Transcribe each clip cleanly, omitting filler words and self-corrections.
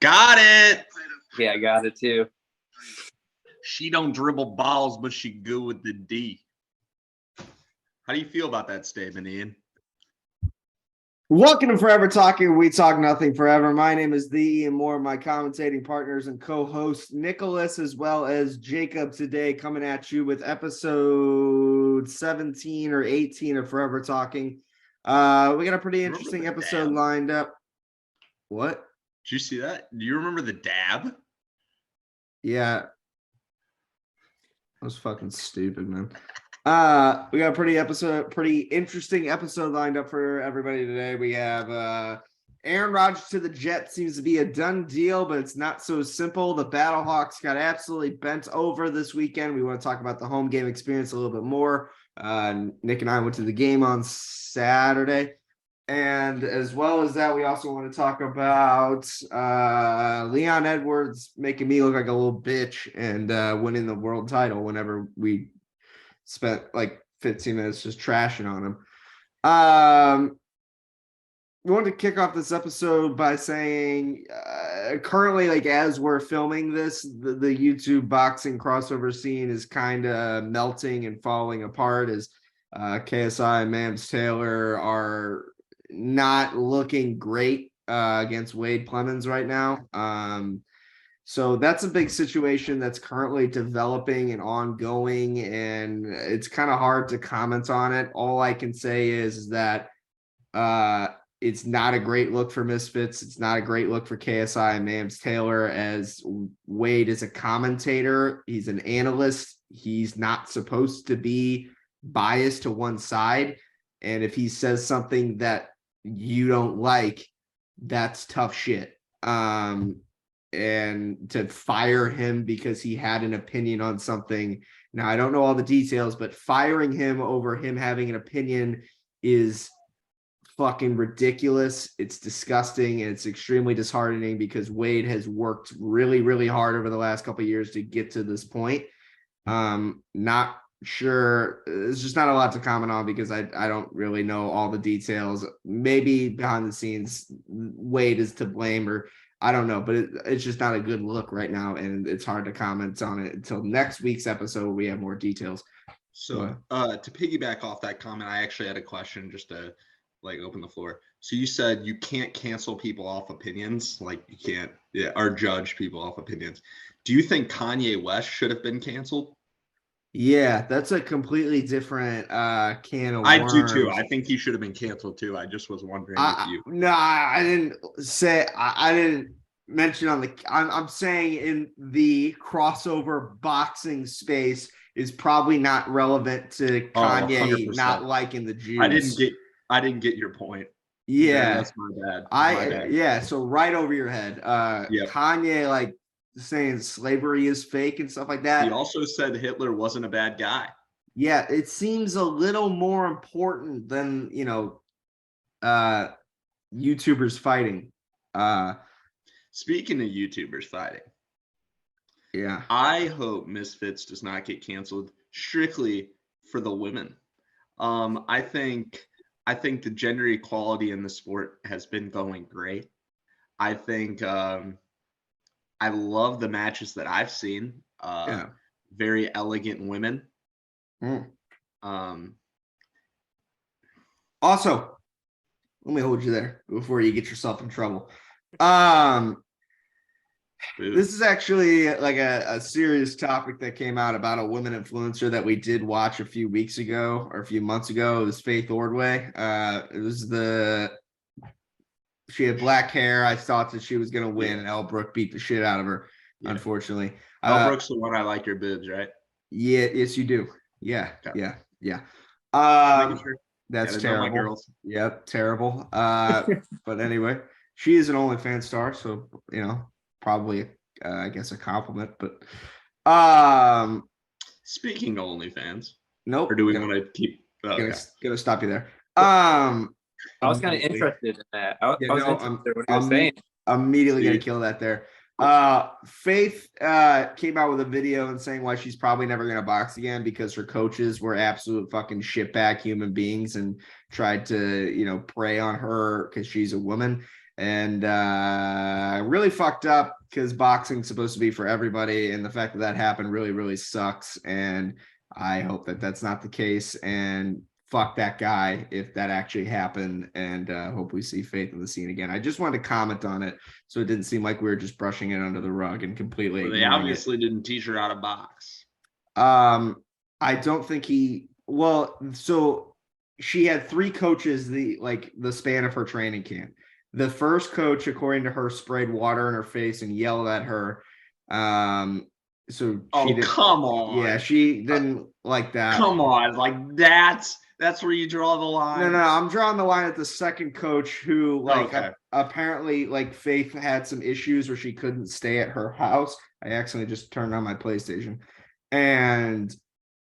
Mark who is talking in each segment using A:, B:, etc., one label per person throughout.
A: Got it.
B: Yeah, I got it too.
A: She don't dribble balls, but she good with the D. How do you feel about that statement, Ian?
C: Welcome to Forever Talking. We talk nothing forever. My name is the Ian Moore. My commentating partners and co-host Nicholas, as well as Jacob, today coming at you with episode 17 or 18 of Forever Talking. We got a pretty interesting episode lined up. What?
A: Did you see that? Do you remember the dab?
C: Yeah. That was fucking stupid, man. We got a pretty interesting episode lined up for everybody today. We have Aaron Rodgers to the Jet seems to be a done deal, but it's not so simple. The Battlehawks got absolutely bent over this weekend. We want to talk about the home game experience a little bit more. Nick and I went to the game on Saturday. And as well as that, we also want to talk about Leon Edwards making me look like a little bitch and winning the world title whenever we spent like 15 minutes just trashing on him. We wanted to kick off this episode by saying currently, like as we're filming this, the YouTube boxing crossover scene is kind of melting and falling apart as KSI and Mams Taylor are not looking great against Wade Clemens right now. So that's a big situation that's currently developing and ongoing, and it's kind of hard to comment on it. All I can say is that it's not a great look for Misfits. It's not a great look for KSI and Mams Taylor, as Wade is a commentator. He's an analyst. He's not supposed to be biased to one side. And if he says something that you don't like, that's tough shit. And to fire him because he had an opinion on something. Now, I don't know all the details, but firing him over him having an opinion is fucking ridiculous. It's disgusting, and it's extremely disheartening because Wade has worked really, really hard over the last couple of years to get to this point. Not sure. There's just not a lot to comment on because I don't really know all the details. Maybe behind the scenes, Wade is to blame, or I don't know, but it's just not a good look right now, and it's hard to comment on it until next week's episode where we have more details.
A: So to piggyback off that comment, I actually had a question just to like open the floor. So you said you can't cancel people off opinions, like you can't or judge people off opinions. Do you think Kanye West should have been canceled?
C: Yeah, that's a completely different can of worms.
A: I do too. I think he should have been canceled too. I just was wondering if you.
C: No, I didn't say. I didn't mention on the. I'm saying in the crossover boxing space is probably not relevant to Kanye
A: 100%.
C: Not liking the Jews.
A: I didn't get your point.
C: Yeah,
A: that's my bad.
C: Yeah, so right over your head. Yep. Kanye like saying slavery is fake and stuff like that.
A: He also said Hitler wasn't a bad guy.
C: Yeah, it seems a little more important than, YouTubers fighting.
A: Speaking of YouTubers fighting.
C: Yeah.
A: I hope Misfits does not get canceled strictly for the women. I think the gender equality in the sport has been going great. I think I love the matches that I've seen. Very elegant women.
C: Also, let me hold you there before you get yourself in trouble. This is actually like a serious topic that came out about a women influencer that we did watch a few weeks ago or a few months ago. It was Faith Ordway. She had black hair. I thought that she was going to win, and Elle Brooke beat the shit out of her, unfortunately.
A: Elle Brooke's the one I like your boobs, right?
C: Yeah, yes, you do. Yeah, okay. Yeah. That's terrible. Yep, terrible. But anyway, she is an OnlyFans star, so, probably, I guess, a compliment. But
A: speaking of OnlyFans.
C: Nope.
A: Or do we want to keep...
C: Gonna stop you there.
B: I was kind of interested in that. I was interested in what you were saying.
C: Immediately going to kill that there. Faith came out with a video and saying why she's probably never going to box again because her coaches were absolute fucking shitbag human beings and tried to, prey on her because she's a woman. And really fucked up because boxing's supposed to be for everybody. And the fact that that happened really, really sucks. And I hope that that's not the case. And fuck that guy if that actually happened. And hope we see Faith in the scene again. I just wanted to comment on it so it didn't seem like we were just brushing it under the rug and completely.
A: Well, they obviously didn't teach her how to box.
C: I don't think so she had 3 coaches the span of her training camp. The first coach, according to her, sprayed water in her face and yelled at her. Come
A: on.
C: Yeah, she didn't like that.
A: Come on, like that's where you draw the line.
C: No, I'm drawing the line at the second coach who apparently Faith had some issues where she couldn't stay at her house. I accidentally just turned on my PlayStation. And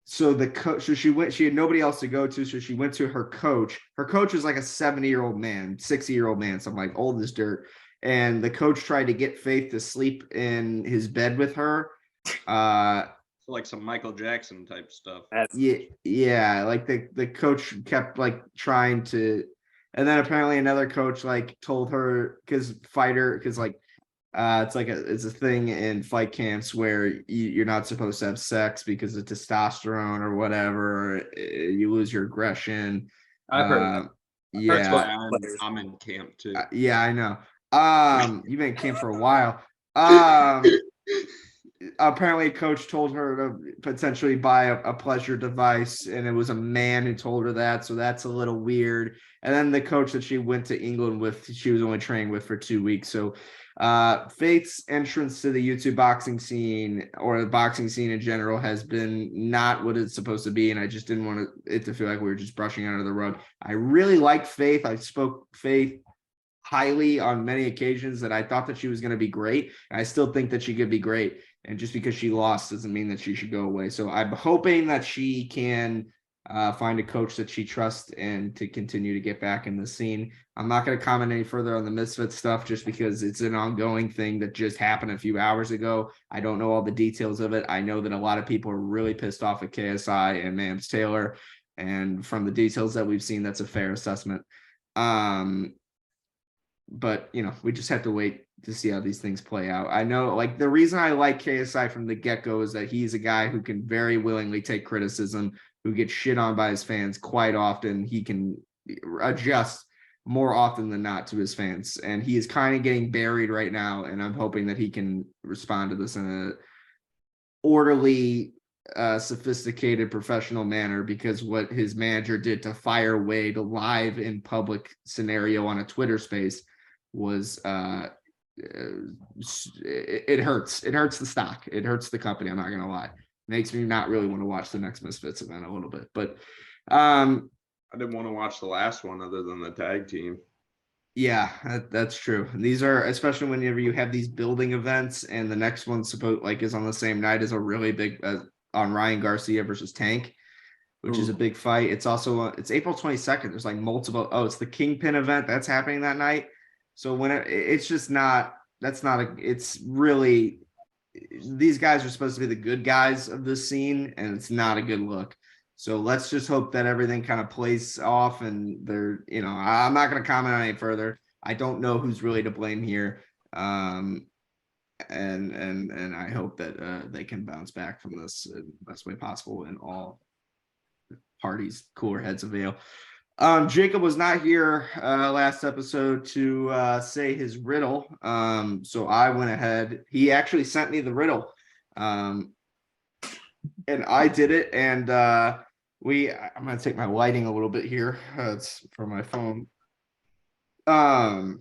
C: so the coach, so she had nobody else to go to. So she went to her coach. Her coach was like a 70-year-old man, 60-year-old man, something like old as dirt. And the coach tried to get Faith to sleep in his bed with her.
A: Like some Michael Jackson type stuff.
C: Yeah. Like the coach kept trying to, and then apparently another coach told her because it's a thing in fight camps where you're not supposed to have sex because of testosterone or whatever. You lose your aggression.
B: I've heard
C: that.
A: I'm in camp too.
C: Yeah, I know. You've been in camp for a while. Apparently, a coach told her to potentially buy a pleasure device, and it was a man who told her that. So that's a little weird. And then the coach that she went to England with, she was only training with for 2 weeks. So Faith's entrance to the YouTube boxing scene or the boxing scene in general has been not what it's supposed to be. And I just didn't want it to feel like we were just brushing under the rug. I really like Faith. I spoke Faith highly on many occasions that I thought that she was going to be great. And I still think that she could be great. And just because she lost doesn't mean that she should go away. So I'm hoping that she can find a coach that she trusts and to continue to get back in the scene. I'm not going to comment any further on the Misfits stuff just because it's an ongoing thing that just happened a few hours ago. I don't know all the details of it. I know that a lot of people are really pissed off at KSI and Mams Taylor. And from the details that we've seen, that's a fair assessment. But, we just have to wait to see how these things play out. I know, the reason I like KSI from the get-go is that he's a guy who can very willingly take criticism, who gets shit on by his fans quite often. He can adjust more often than not to his fans. And he is kind of getting buried right now. And I'm hoping that he can respond to this in an orderly, sophisticated, professional manner, because what his manager did to fire Wade live in public scenario on a Twitter space was it hurts. It hurts the stock. It hurts the company. I'm not going to lie. Makes me not really want to watch the next Misfits event a little bit, but
A: I didn't want to watch the last one other than the tag team.
C: Yeah, that's true. And these are, especially whenever you have these building events and the next one is on the same night as a really big on Ryan Garcia versus Tank, which is a big fight. It's also it's April 22nd. There's multiple. Oh, it's the Kingpin event that's happening that night. So it's just not. It's really. These guys are supposed to be the good guys of this scene, and it's not a good look. So let's just hope that everything kind of plays off, and they're, I'm not going to comment on any further. I don't know who's really to blame here, and I hope that they can bounce back from this in the best way possible, and all parties cooler heads avail. Jacob was not here last episode to say his riddle. So I went ahead. He actually sent me the riddle. And I did it. And I'm going to take my lighting a little bit here. It's from my phone.
A: God,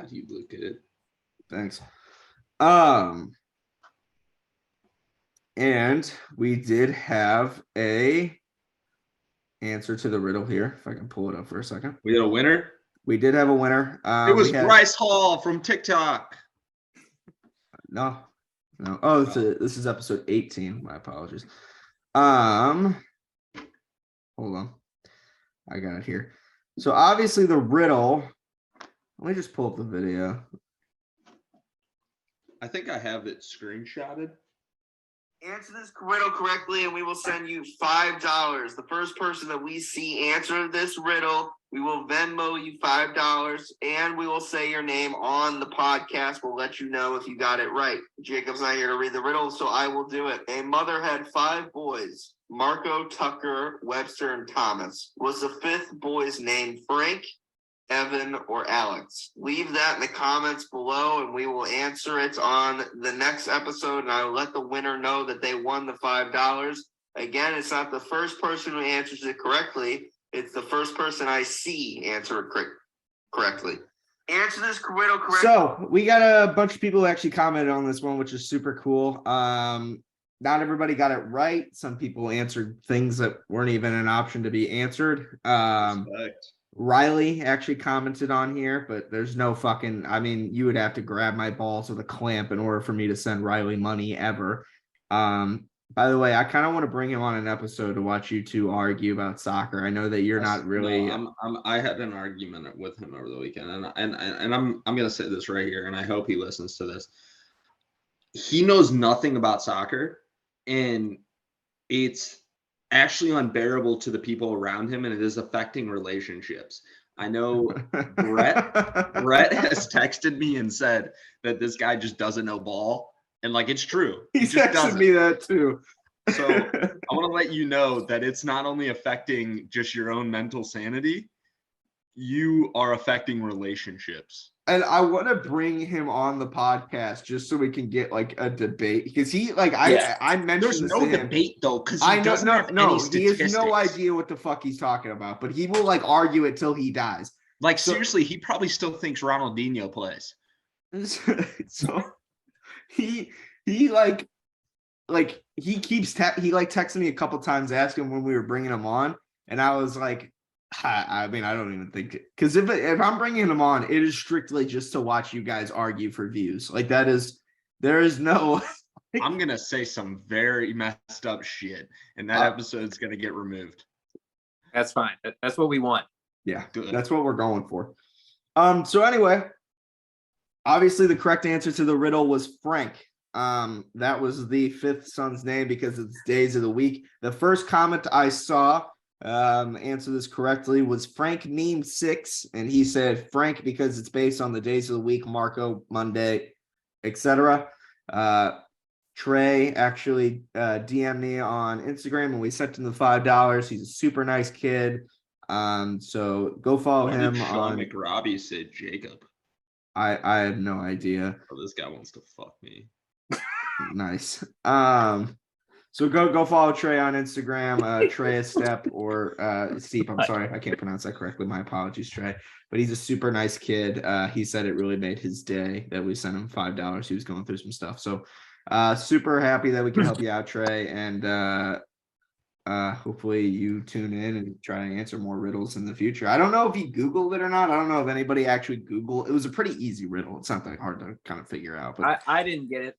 A: you look good.
C: Thanks. And we did have a answer to the riddle here, if I can pull it up for a second.
A: We had a winner.
C: We did have a winner.
A: It was Bryce Hall from TikTok.
C: No. Oh, this is episode 18. My apologies. Hold on, I got it here. So obviously the riddle. Let me just pull up the video.
A: I think I have it screenshotted.
C: Answer this riddle correctly, and we will send you $5. The first person that we see answer this riddle We will Venmo you $5, and we will say your name on the podcast. We'll let you know if you got it right. Jacob's not here to read the riddle, so I will do it. A mother had 5 boys, Marco, Tucker, Webster, and Thomas. Was the 5th boy's name Frank, Evan, or Alex? Leave that in the comments below, and we will answer it on the next episode, and I will let the winner know that they won the $5. Again, it's not the first person who answers it correctly. It's the first person I see answer it correctly. Answer this riddle correctly. So we got a bunch of people who actually commented on this one, which is super cool. Not everybody got it right. Some people answered things that weren't even an option to be answered. Riley actually commented on here, but there's no fucking, I mean, you would have to grab my balls with a clamp in order for me to send Riley money ever. By the way, I kind of want to bring him on an episode to watch you two argue about soccer. I know that you're not really.
A: No, I had an argument with him over the weekend, and I'm gonna say this right here, and I hope he listens to this. He knows nothing about soccer, and it's actually unbearable to the people around him, and it is affecting relationships. I know Brett has texted me and said that this guy just doesn't know ball. And like, it's true.
C: He texted me that too.
A: So I want to let you know that it's not only affecting just your own mental sanity, you are affecting relationships.
C: And I want to bring him on the podcast just so we can get like a debate, because he like I mentioned
A: there's
C: this
A: no
C: to him.
A: debate though, because
C: I know he has no idea what the fuck he's talking about, but he will like argue it till he dies.
A: Like seriously, he probably still thinks Ronaldinho plays.
C: So he like he keeps he like texted me a couple times asking when we were bringing him on, and I was like, I mean, I don't even think, because if I'm bringing him on, it is strictly just to watch you guys argue for views. Like there is no.
A: I'm gonna say some very messed up shit, and that episode's gonna get removed.
B: That's fine. That's what we want.
C: Yeah, good. That's what we're going for. So anyway, obviously the correct answer to the riddle was Frank. That was the 5th son's name because it's days of the week. The first comment I saw answer this correctly was Frank Meme 6, and he said Frank because it's based on the days of the week, Marco, Monday, etc. Trey actually DM'd me on Instagram, and we sent him the $5. He's a super nice kid. So go follow him
A: Sean
C: on
A: McRobbie said Jacob.
C: I have no idea.
A: Oh, this guy wants to fuck me.
C: Nice. So go follow Trey on Instagram, Trey a Step or Steep. I'm sorry if I can't pronounce that correctly. My apologies, Trey. But he's a super nice kid. He said it really made his day that we sent him $5. He was going through some stuff. So super happy that we can help you out, Trey. And hopefully you tune in and try to answer more riddles in the future. I don't know if he Googled it or not. I don't know if anybody actually Googled. It was a pretty easy riddle. It's not that hard to kind of figure out. But
B: I didn't get it.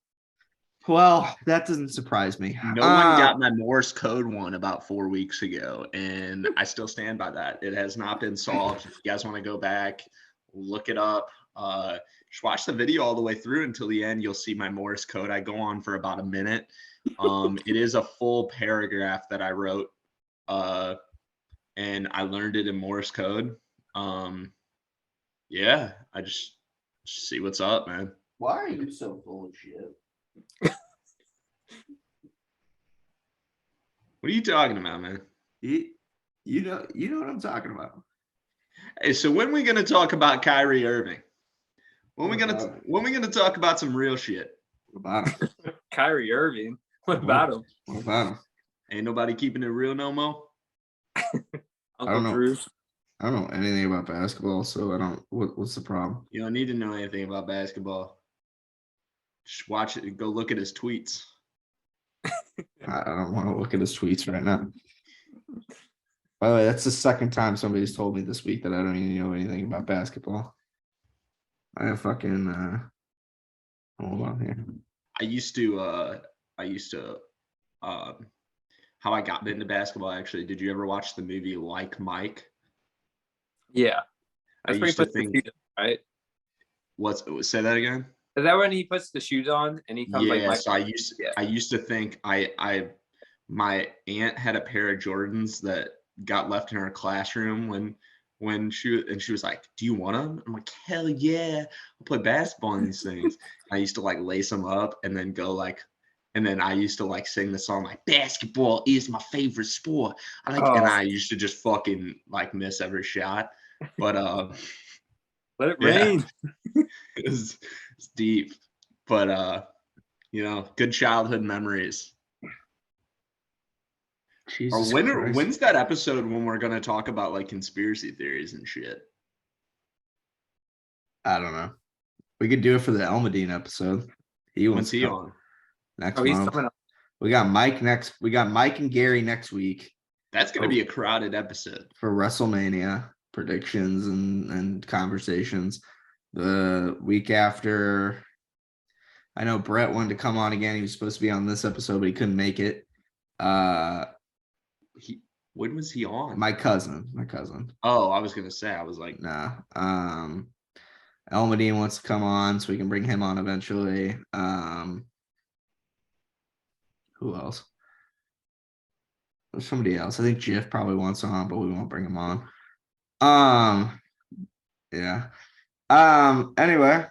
C: Well, that doesn't surprise me.
A: No one got my Morse code one about 4 weeks ago, and I still stand by that. It has not been solved. If you guys want to go back, look it up. Just watch the video all the way through until the end. You'll see my Morse code. I go on for about a minute. It is a full paragraph that I wrote, and I learned it in Morse code. Yeah, I just see what's up, man.
C: Why are you so full of shit?
A: What are you talking about, man?
C: You know what I'm talking about.
A: Hey, so when are we gonna talk about Kyrie Irving? When we gonna talk about some real shit?
C: What about him?
B: Kyrie Irving. What about him?
C: What about him?
A: Ain't nobody keeping it real no more.
B: Uncle Drew.
C: I don't know anything about basketball, so I don't. What's the problem?
A: You don't need to know anything about basketball. Just watch it and go look at his tweets.
C: I don't want to look at his tweets right now. By the way, that's the second time somebody's told me this week that I don't even know anything about basketball. I have fucking hold on here.
A: I used to how I got into basketball actually. Did you ever watch the movie Like Mike?
B: Yeah.
A: That's
B: pretty much the shoes, right?
A: Say that again?
B: Is that when he puts the shoes on and he comes like Mike?
A: So I used to think my aunt had a pair of Jordans that got left in her classroom when when she was like, "Do you want them?" I'm like, "Hell yeah, I'll play basketball in these things." I used to like lace them up and then go like, and then I used to like sing the song like, "Basketball is my favorite sport." And I used to just fucking like miss every shot. But
B: Let it
A: yeah,
B: rain.
A: it's deep. But good childhood memories.
C: Jesus
A: Or
C: Christ.
A: when's that episode when we're gonna talk about like conspiracy theories and shit?
C: I don't know. We could do it for the Elmadine episode.
A: When's he on?
C: Next
B: He's
C: month.
B: coming up.
C: We got Mike and Gary next week
A: That's gonna be a crowded episode.
C: for WrestleMania predictions and conversations. The week after, I know Brett wanted to come on again. He was supposed to be on this episode, but he couldn't make it.
A: When was he on?
C: My cousin.
A: Oh, I was gonna say, I was like,
C: Nah. Elmadine wants to come on, so we can bring him on eventually. Who else? There's somebody else. I think Jiff probably wants on, but we won't bring him on. Yeah. Anyway,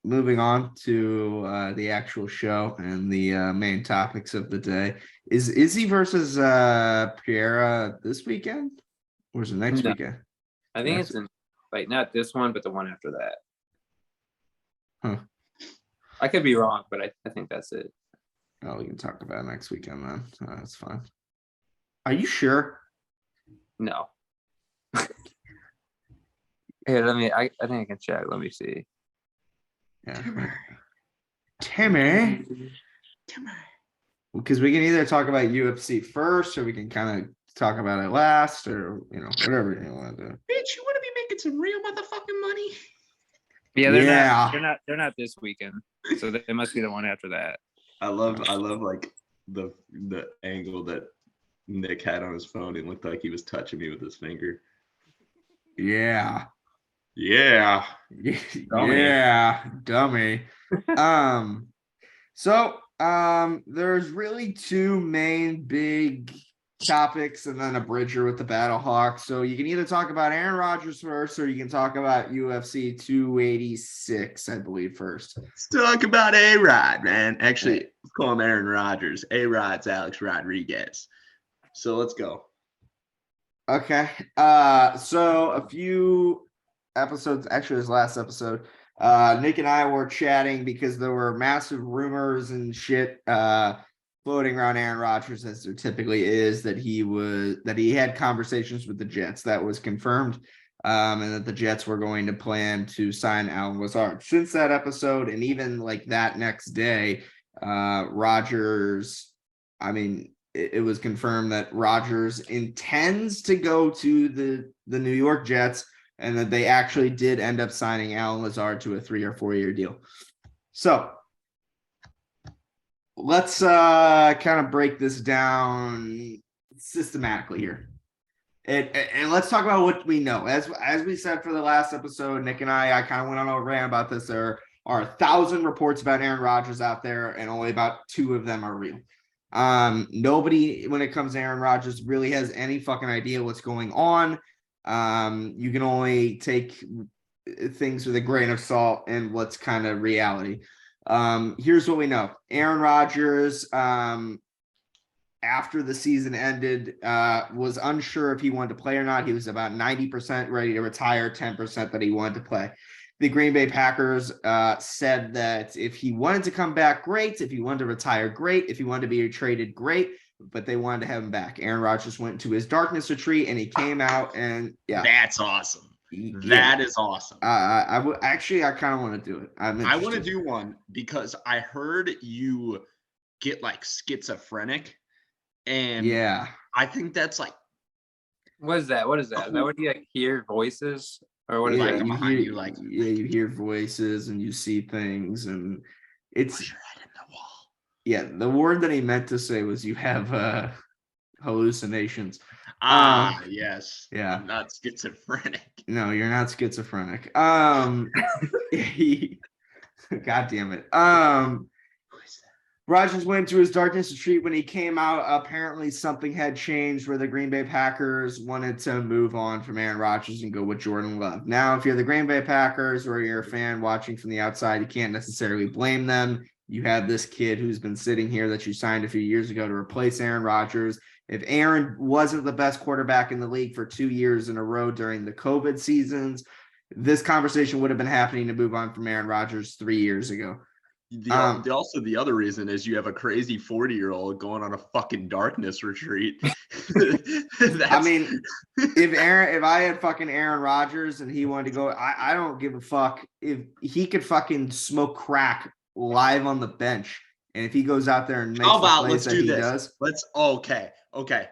C: moving on to the actual show and the main topics of the day. Is Izzy versus Piera this weekend? Or is it next weekend?
B: I think it's not this one, but the one after that.
C: Huh.
B: I could be wrong, but I think that's it.
C: Oh, we can talk about it next weekend then. That's fine. Are you sure?
B: No. Here, I think I can check. Let me see.
C: Yeah. Timmy. Because we can either talk about UFC first, or we can kind of talk about it last, or whatever you want to do.
A: "Bitch, you want to be making some real motherfucking money?"
B: Yeah, they're not this weekend. So they must be the one after that.
A: I love like the angle that Nick had on his phone. It looked like he was touching me with his finger.
C: Yeah.
A: Yeah.
C: Yeah, dummy. So there's really two main big topics and then a bridger with the Battlehawks. So you can either talk about Aaron Rodgers first, or you can talk about UFC 286, I believe, first.
A: Let's talk about A-Rod, man. Actually, call him Aaron Rodgers. A-Rod's Alex Rodriguez. So let's go.
C: Okay. So a few episodes, actually this last episode, Nick and I were chatting because there were massive rumors and shit floating around Aaron Rodgers, as there typically is, that he had conversations with the Jets. That was confirmed, and that the Jets were going to plan to sign Allen Lazard. Since that episode, and even like that next day, Rodgers, it was confirmed that Rodgers intends to go to the New York Jets, and that they actually did end up signing Allen Lazard to a 3 or 4 year deal. So let's kind of break this down systematically here. And let's talk about what we know. As we said for the last episode, Nick and I kind of went on a rant about this. There are 1,000 reports about Aaron Rodgers out there, and only about 2 of them are real. Nobody, when it comes to Aaron Rodgers, really has any fucking idea what's going on. You can only take things with a grain of salt and what's kind of reality. Here's what we know. Aaron Rodgers, after the season ended, was unsure if he wanted to play or not. He was about 90% ready to retire, 10% that he wanted to play. The Green Bay Packers said that if he wanted to come back, great. If he wanted to retire, great. If he wanted to be traded, great. But they wanted to have him back. Aaron Rodgers went to his darkness retreat, and he came out, and yeah.
A: That's awesome. That is awesome.
C: I kind of want to do it.
A: I want to do one because I heard you get like schizophrenic, and
C: yeah,
A: I think that's like.
B: What is that? Is that when you like hear voices, or what is
A: like
B: that?
C: You hear voices and you see things, and it's
A: push your head in the wall.
C: Yeah, the word that he meant to say was you have hallucinations.
A: Yes.
C: Yeah.
A: I'm not schizophrenic.
C: No, you're not schizophrenic. God damn it.
A: Who is that?
C: Rodgers went to his darkness retreat when he came out. Apparently, something had changed where the Green Bay Packers wanted to move on from Aaron Rodgers and go with Jordan Love. Now, if you're the Green Bay Packers or you're a fan watching from the outside, you can't necessarily blame them. You have this kid who's been sitting here that you signed a few years ago to replace Aaron Rodgers. If Aaron wasn't the best quarterback in the league for 2 years in a row during the COVID seasons, this conversation would have been happening to move on from Aaron Rodgers 3 years ago.
A: The other reason is you have a crazy 40-year-old going on a fucking darkness retreat.
C: I mean, if I had fucking Aaron Rodgers and he wanted to go, I don't give a fuck if he could fucking smoke crack live on the bench. And if he goes out there and makes
A: how about
C: the plays
A: let's do this.
C: Does,
A: Okay.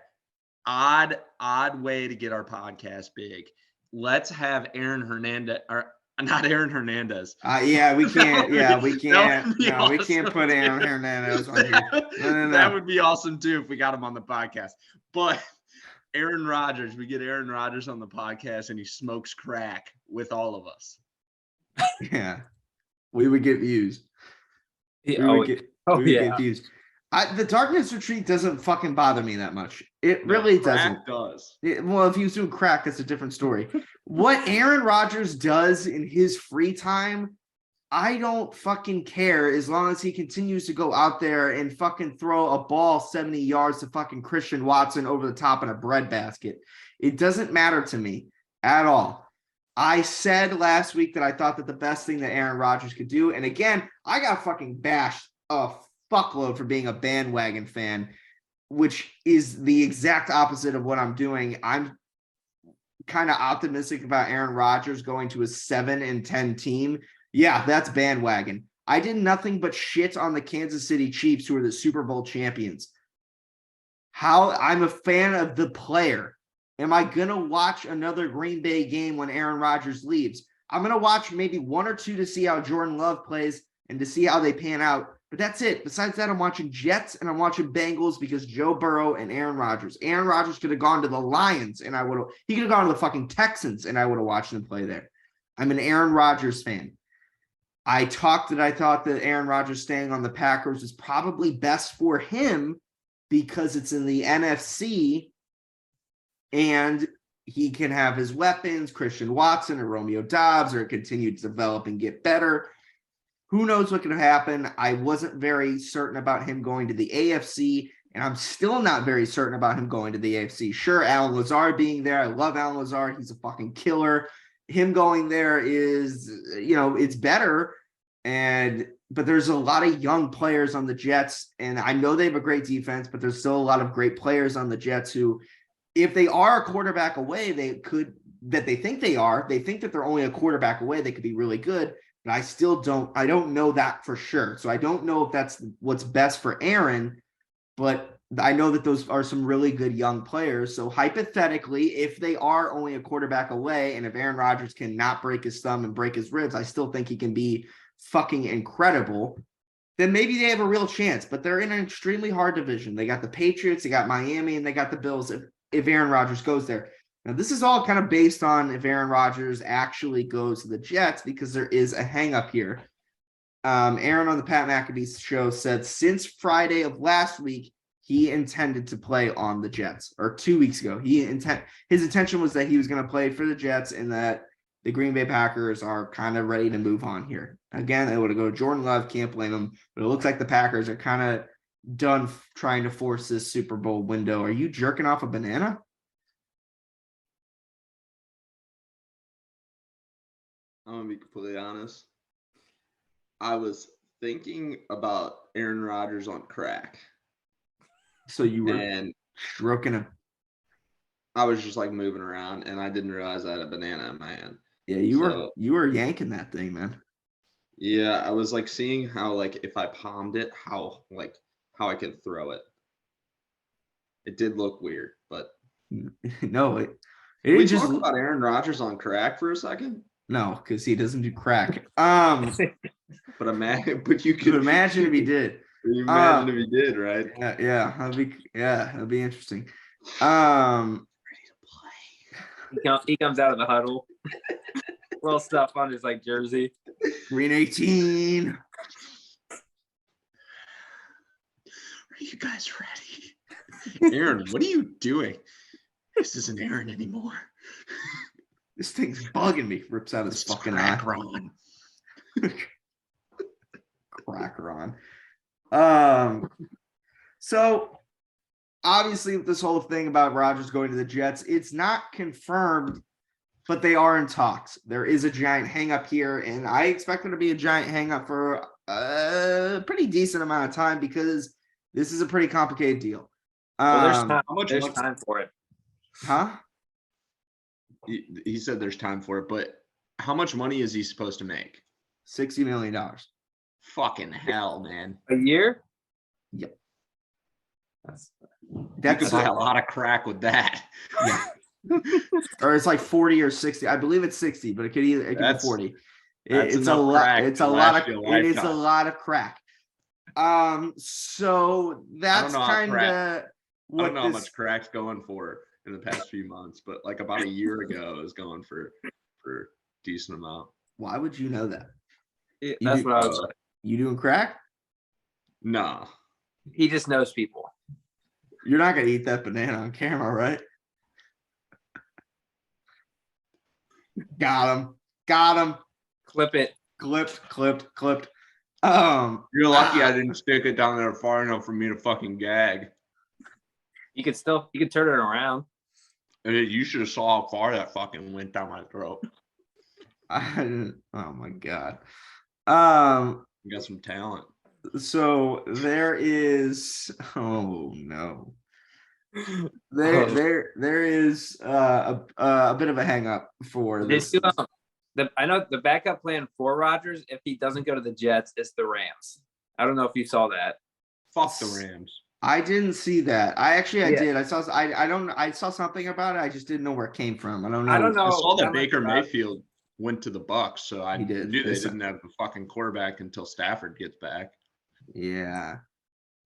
A: Odd way to get our podcast big. Let's have Aaron Hernandez or not Aaron Hernandez.
C: Yeah, we can't. We can't. No,
A: awesome.
C: We can't put Aaron Hernandez on here. No.
A: That would be awesome too if we got him on the podcast. But Aaron Rodgers, we get Aaron Rodgers on the podcast and he smokes crack with all of us.
C: Yeah, we would get views.
B: We
C: would get views. The darkness retreat doesn't fucking bother me that much. It really doesn't.
A: Does.
C: Well, if he was doing crack, that's a different story. What Aaron Rodgers does in his free time, I don't fucking care as long as he continues to go out there and fucking throw a ball 70 yards to fucking Christian Watson over the top in a breadbasket. It doesn't matter to me at all. I said last week that I thought that the best thing that Aaron Rodgers could do, and again, I got fucking bashed a fuckload for being a bandwagon fan, which is the exact opposite of what I'm doing. I'm kind of optimistic about Aaron Rodgers going to a 7-10 team. Yeah, that's bandwagon. I did nothing but shit on the Kansas City Chiefs, who are the Super Bowl champions. I'm a fan of the player. Am I going to watch another Green Bay game when Aaron Rodgers leaves? I'm going to watch maybe one or two to see how Jordan Love plays and to see how they pan out. But that's it. Besides that, I'm watching Jets and I'm watching Bengals because Joe Burrow and Aaron Rodgers. Aaron Rodgers could have gone to the Lions and he could have gone to the fucking Texans and I would have watched him play there. I'm an Aaron Rodgers fan. I thought that Aaron Rodgers staying on the Packers is probably best for him because it's in the NFC and he can have his weapons, Christian Watson or Romeo Doubs, or continue to develop and get better. Who knows what could happen? I wasn't very certain about him going to the AFC, and I'm still not very certain about him going to the AFC. Sure, Alan Lazard being there. I love Alan Lazard. He's a fucking killer. Him going there is, it's better. But there's a lot of young players on the Jets, and I know they have a great defense, but there's still a lot of great players on the Jets who, if they are a quarterback away, they think that they're only a quarterback away, they could be really good. But I don't know that for sure. So I don't know if that's what's best for Aaron, but I know that those are some really good young players. So hypothetically, if they are only a quarterback away, and if Aaron Rodgers cannot break his thumb and break his ribs, I still think he can be fucking incredible. Then maybe they have a real chance, but they're in an extremely hard division. They got the Patriots, they got Miami, and they got the Bills if Aaron Rodgers goes there. Now, this is all kind of based on if Aaron Rodgers actually goes to the Jets, because there is a hang-up here. Aaron on the Pat McAfee show said since Friday of last week, he intended to play on the Jets, or 2 weeks ago. His intention was that he was going to play for the Jets and that the Green Bay Packers are kind of ready to move on here. Again, they would have go Jordan Love, can't blame them, but it looks like the Packers are kind of done trying to force this Super Bowl window. Are you jerking off a banana?
A: I'm going to be completely honest. I was thinking about Aaron Rodgers on crack.
C: So you were stroking him.
A: I was just like moving around and I didn't realize I had a banana in my hand.
C: Yeah, you were yanking that thing, man.
A: Yeah, I was like seeing how like if I palmed it, how I could throw it. It did look weird, but
C: no, it
A: we just talk about Aaron Rodgers on crack for a second.
C: No, because he doesn't do crack.
A: But you could
C: imagine if he did.
A: You imagine if he did, right?
C: Yeah, that'd be interesting.
A: Ready to
B: play. He comes out of the huddle. Little stuff on his jersey.
C: Green 18.
A: Are you guys ready? Aaron, what are you doing? This isn't Aaron anymore.
C: This thing's bugging me. Rips out his fucking eye.
A: Ron.
C: Cracker on. So obviously this whole thing about Rodgers going to the Jets, it's not confirmed, but they are in talks. There is a giant hang up here, and I expect there to be a giant hang up for a pretty decent amount of time because this is a pretty complicated deal.
B: Well, there's time for it.
C: Huh?
A: He said there's time for it, but how much money is he supposed to make?
C: $60 million.
A: Fucking hell, man.
B: A year?
C: Yep.
A: That's you could buy a lot of crack with that.
C: Yeah. Or it's like 40 or 60. I believe it's 60, but it could be 40. It's a lot. It's a lot of. It is a lot of crack. So that's kind of what
A: I don't know how much crack's going for in the past few months, but like about a year ago, it was going for a decent amount.
C: Why would you know that?
B: That's what I was like.
C: You doing crack?
A: No.
B: He just knows people.
C: You're not gonna eat that banana on camera, right? Got him.
B: Clip it.
C: Clipped.
A: You're lucky I didn't stick it down there far enough for me to fucking gag.
B: You could turn it around.
A: You should have saw how far that fucking went down my throat.
C: Oh my god.
A: You got some talent.
C: So there is. Oh no. There is a bit of a hang up for this.
B: I know the backup plan for Rodgers, if he doesn't go to the Jets, is the Rams. I don't know if you saw that.
A: Fuck the Rams.
C: I didn't see that. I did. I saw something about it. I just didn't know where it came from. I don't know.
A: I saw that Baker Mayfield went to the Bucs, so I knew they didn't have the fucking quarterback until Stafford gets back.
C: Yeah.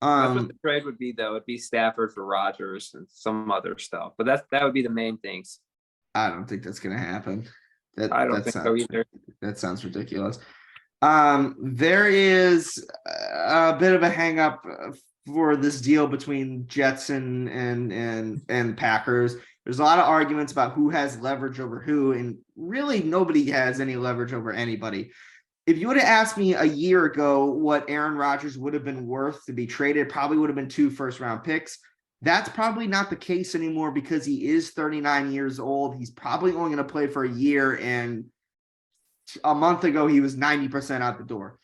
B: That's what the trade would be, though. It'd be Stafford for Rodgers and some other stuff. But that would be the main things.
C: I don't think that's gonna happen.
B: I don't think so either.
C: That sounds ridiculous. There is a bit of a hang up for this deal between Jets and Packers. There's a lot of arguments about who has leverage over who, and really nobody has any leverage over anybody. If you would have asked me a year ago what Aaron Rodgers would have been worth to be traded, probably would have been 2 first-round picks. That's probably not the case anymore because he is 39 years old. He's probably only going to play for a year, and a month ago he was 90% out the door.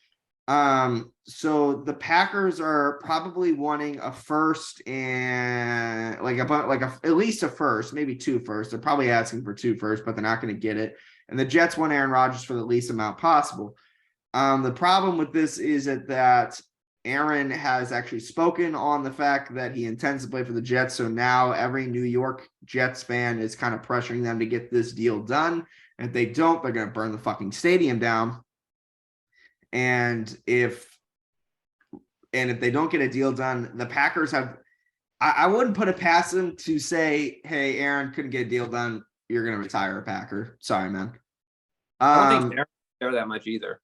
C: So the Packers are probably wanting a first and at least a first, maybe 2 firsts. They're probably asking for 2 firsts, but they're not going to get it. And the Jets want Aaron Rodgers for the least amount possible. The problem with this is that Aaron has actually spoken on the fact that he intends to play for the Jets. So now every New York Jets fan is kind of pressuring them to get this deal done. And if they don't, they're going to burn the fucking stadium down. And if they don't get a deal done, the Packers have, I wouldn't put it past them to say, hey, Aaron couldn't get a deal done. You're going to retire a Packer. Sorry, man.
B: I don't think Aaron care that much either.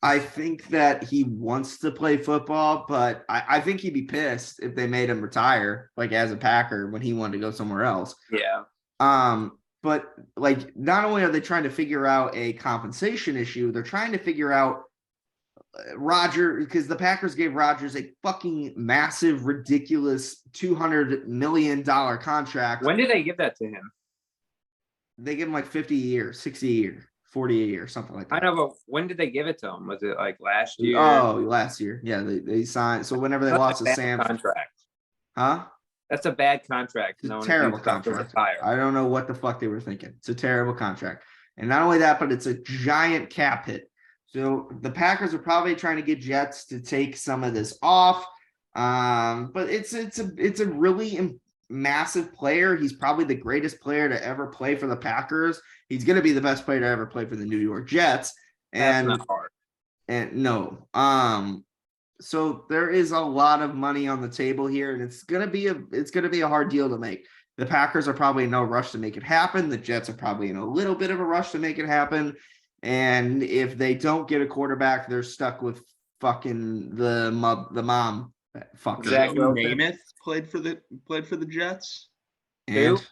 C: I think that he wants to play football, but I think he'd be pissed if they made him retire, like as a Packer when he wanted to go somewhere else.
B: Yeah.
C: But like, not only are they trying to figure out a compensation issue, they're trying to figure out Rodgers, because the Packers gave Rodgers a fucking massive, ridiculous $200 million contract.
B: When did they give that to him?
C: They give him like 50 a year, 60 a year, 40 a year, something like that.
B: I know, but when did they give it to him? Was it like last year?
C: Oh, last year. Yeah, they signed. So whenever they lost to Sam
B: contract.
C: Huh?
B: That's a bad contract.
C: It's a terrible contract. I don't know what the fuck they were thinking. It's a terrible contract. And not only that, but it's a giant cap hit. So the Packers are probably trying to get Jets to take some of this off. But it's a really massive player. He's probably the greatest player to ever play for the Packers. He's going to be the best player to ever play for the New York Jets. And
B: that's not hard.
C: And no. So there is a lot of money on the table here, and it's gonna be a hard deal to make. The Packers are probably in no rush to make it happen. The Jets are probably in a little bit of a rush to make it happen. And if they don't get a quarterback, they're stuck with fucking the mom Fuck.
B: Zach
A: Joe
B: Wilson.
A: Namath played for the Jets.
C: And
B: Who?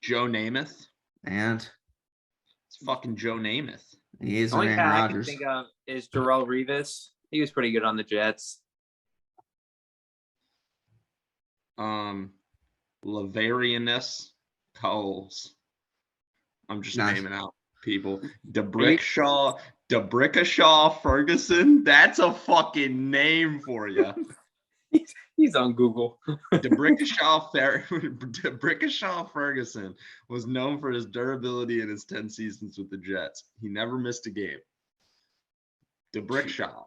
A: Joe Namath.
C: and
A: It's fucking Joe Namath.
C: he is
B: The
C: an
B: only
C: Aaron
B: guy I can
C: Rodgers.
B: think of is Darrelle Revis. He was pretty good on the Jets.
A: Lavarianus Coles. I'm just
C: Nice.
A: naming out people. DeBrickashaw Ferguson. That's a fucking name for you.
B: He's on Google.
A: DeBrickashaw Ferguson was known for his durability in his 10 seasons with the Jets. He never missed a game. DeBrickashaw.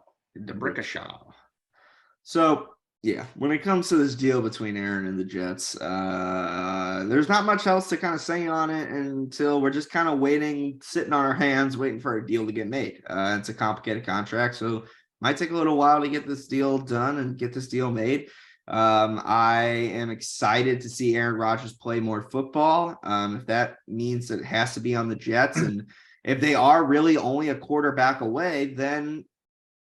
C: So yeah, when it comes to this deal between Aaron and the Jets, there's not much else to kind of say on it until we're just kind of waiting, sitting on our hands, waiting for a deal to get made. It's a complicated contract, so might take a little while to get this deal done and get this deal made. I am excited to see Aaron Rodgers play more football. If that means that it has to be on the Jets, and if they are really only a quarterback away, then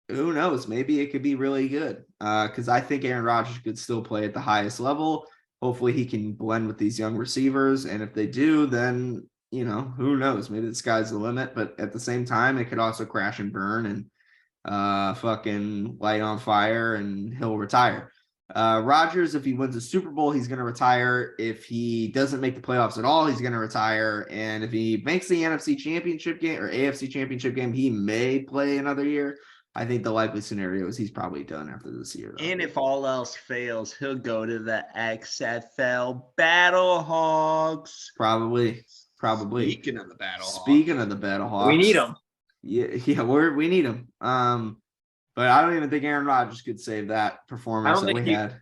C: who knows? Maybe it could be really good. Because I think Aaron Rodgers could still play at the highest level. Hopefully he can blend with these young receivers. And if they do, then, who knows? Maybe the sky's the limit. But at the same time, it could also crash and burn and fucking light on fire and he'll retire. Rodgers, if he wins a Super Bowl, he's going to retire. If he doesn't make the playoffs at all, he's going to retire. And if he makes the NFC Championship game or AFC Championship game, he may play another year. I think the likely scenario is he's probably done after this year, though.
A: And if all else fails, he'll go to the XFL Battlehawks.
C: Probably.
A: Speaking of the Battlehawks.
B: We need him.
C: Yeah, we need him. But I don't even think Aaron Rodgers could save that performance that we had.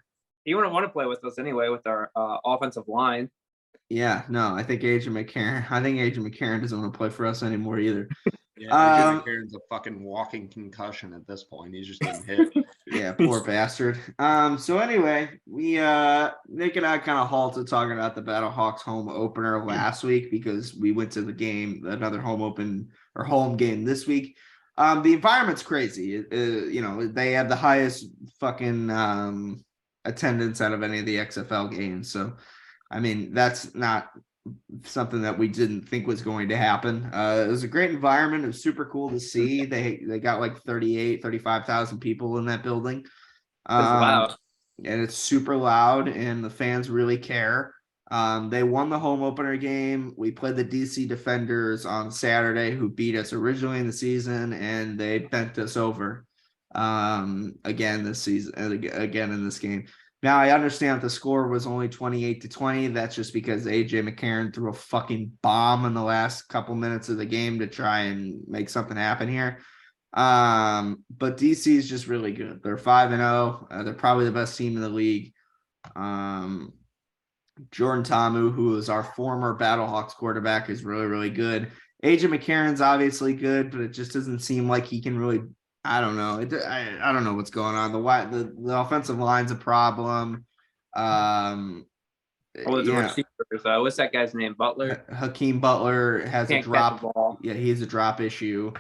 B: He wouldn't want to play with us anyway with our offensive line.
C: Yeah, no, I think Adrian McCarron doesn't want to play for us anymore either.
A: Yeah, McCarron's a fucking walking concussion at this point. He's just getting hit.
C: Yeah, poor bastard. So anyway, we Nick and I kind of halted talking about the Battlehawks home opener last week because we went to the game, another home game this week. The environment's crazy. They have the highest fucking attendance out of any of the XFL games. So, I mean, that's not something that we didn't think was going to happen. It was a great environment. It was super cool to see. They got like 35,000 people in that building.
B: Wow.
C: And it's super loud and the fans really care. They won the home opener game. We played the DC Defenders on Saturday, who beat us originally in the season, and they bent us over again this season, again in this game. Now, I understand the score was only 28-20. That's just because AJ McCarron threw a fucking bomb in the last couple minutes of the game to try and make something happen here. But DC is just really good. They're 5-0. They're probably the best team in the league. Jordan Tamu, who is our former Battlehawks quarterback, is really, really good. AJ McCarron's obviously good, but it just doesn't seem like he can really. I don't know. I don't know what's going on. The offensive line's a problem.
B: The receivers. What's that guy's name? Butler.
C: Hakeem Butler has a drop. Yeah, he has a drop issue.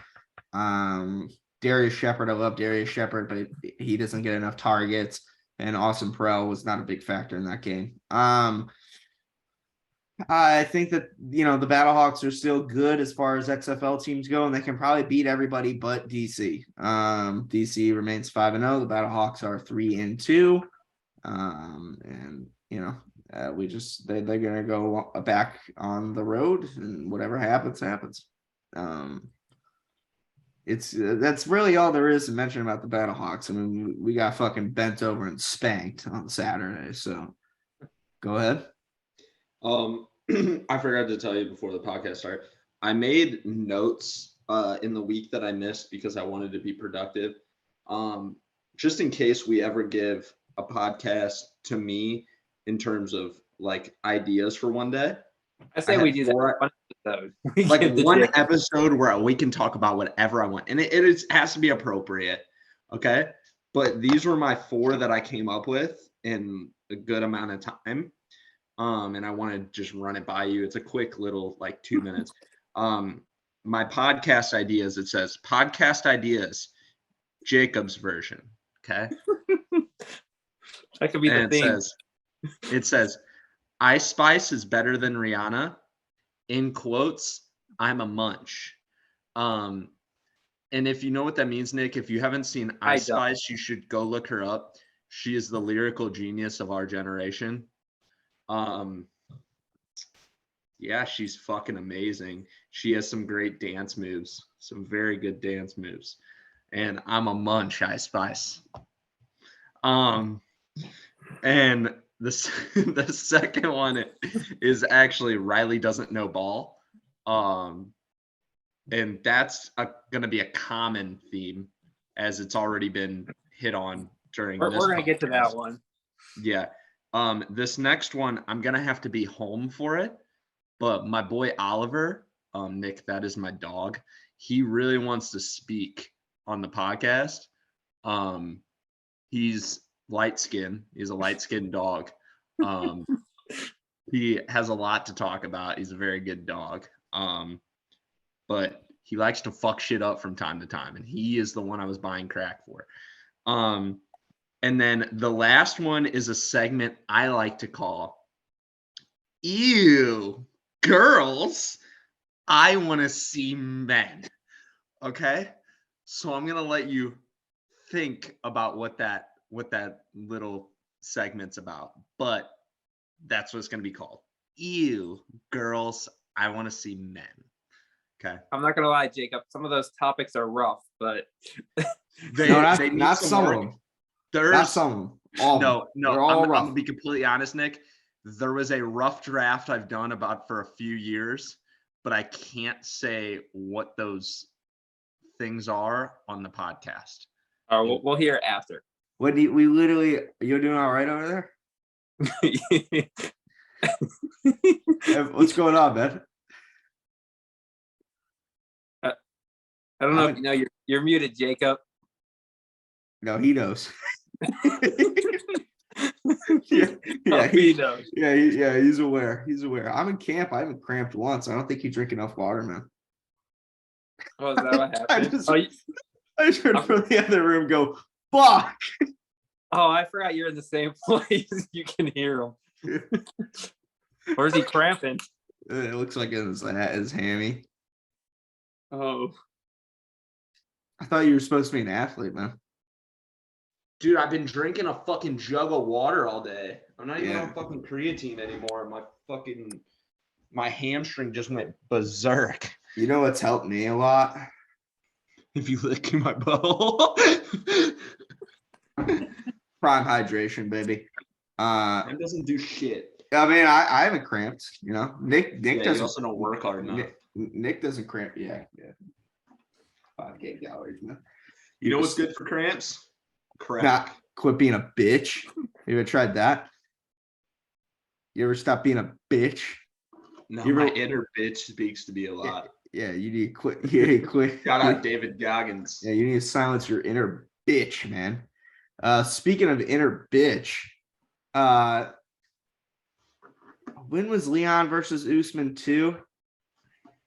C: Darius Shepard. I love Darius Shepard, but he doesn't get enough targets. And Austin Perel was not a big factor in that game. I think that, the Battlehawks are still good as far as XFL teams go, and they can probably beat everybody but DC. DC remains 5-0. The Battlehawks are 3-2. They're going to go back on the road, and whatever happens. That's really all there is to mention about the Battlehawks. I mean, we got fucking bent over and spanked on Saturday. So go ahead.
A: I forgot to tell you before the podcast started. I made notes in the week that I missed because I wanted to be productive. Just in case we ever give a podcast to me in terms of like ideas for one day.
B: I say we do that one episode.
A: Like one episode where we can talk about whatever I want. And it has to be appropriate. Okay. But these were my 4 that I came up with in a good amount of time. And I want to just run it by you. It's a quick little 2 minutes. My podcast ideas, it says podcast ideas, Jacob's version. Okay.
B: That could be the
A: And
B: thing.
A: it says, Ice Spice is better than Rihanna. In quotes, I'm a munch. And if you know what that means, Nick, if you haven't seen
B: I
A: Ice
B: don't.
A: Spice, you should go look her up. She is the lyrical genius of our generation. Yeah, she's fucking amazing. She has some great dance moves, some very good dance moves. And I'm a munch, Ice Spice. And the second one is actually Riley Doesn't Know Ball. And that's going to be a common theme, as it's already been hit on during
B: We're
A: this
B: going to get to that
A: podcast.
B: one.
A: Yeah. This next one, I'm going to have to be home for it. But my boy Oliver, Nick, that is my dog. He really wants to speak on the podcast. He's light skinned. He's a light skinned dog. He has a lot to talk about. He's a very good dog. But he likes to fuck shit up from time to time. And he is the one I was buying crack for. And then the last one is a segment I like to call Ew, Girls, I Want to See Men. Okay? So I'm going to let you think about what that little segment's about. But that's what it's going to be called. Ew, girls, I want to see men. Okay.
B: I'm not going to lie, Jacob. Some of those topics are rough, but
A: They need
C: not some
A: work.
C: of them.
A: There's
C: Not some of them. All of them.
A: no.
C: They're all
A: I'm
C: rough.
A: gonna be completely honest, Nick. There was a rough draft I've done about for a few years, but I can't say what those things are on the podcast.
B: we'll hear it after.
C: What do you're doing all right over there? What's going on, man?
B: I don't know if you know you're muted, Jacob.
C: No, he knows.
B: He knows.
C: He's aware. He's aware. I'm in camp. I haven't cramped once. I don't think you drink enough water, man.
B: Oh, is that what happened?
C: I just heard from the other room go, fuck.
B: Oh, I forgot you're in the same place. You can hear him. Or is he cramping?
C: It looks like his hammy.
B: Oh.
C: I thought you were supposed to be an athlete, man.
A: Dude, I've been drinking a fucking jug of water all day. I'm not even
C: Yeah.
A: on fucking creatine anymore. My hamstring just went berserk.
C: You know what's helped me a lot?
A: If you lick my butthole.
C: Prime hydration, baby.
A: That doesn't do shit.
C: I mean, I haven't cramped. You know, Nick
A: You
C: doesn't.
A: also don't work hard enough.
C: Nick doesn't cramp. Yeah. 5K calories, man.
A: You know what's good for cramps? Crack.
C: Nah, quit being a bitch. You ever tried that? You ever stop being a bitch?
A: No,
C: You
A: my
C: ever-
A: inner bitch speaks to me a lot.
C: Yeah, you need to quit. You need to quit.
A: Shout out David Goggins.
C: Yeah, you need to silence your inner bitch, man. Speaking of inner bitch, when was Leon versus Usman 2?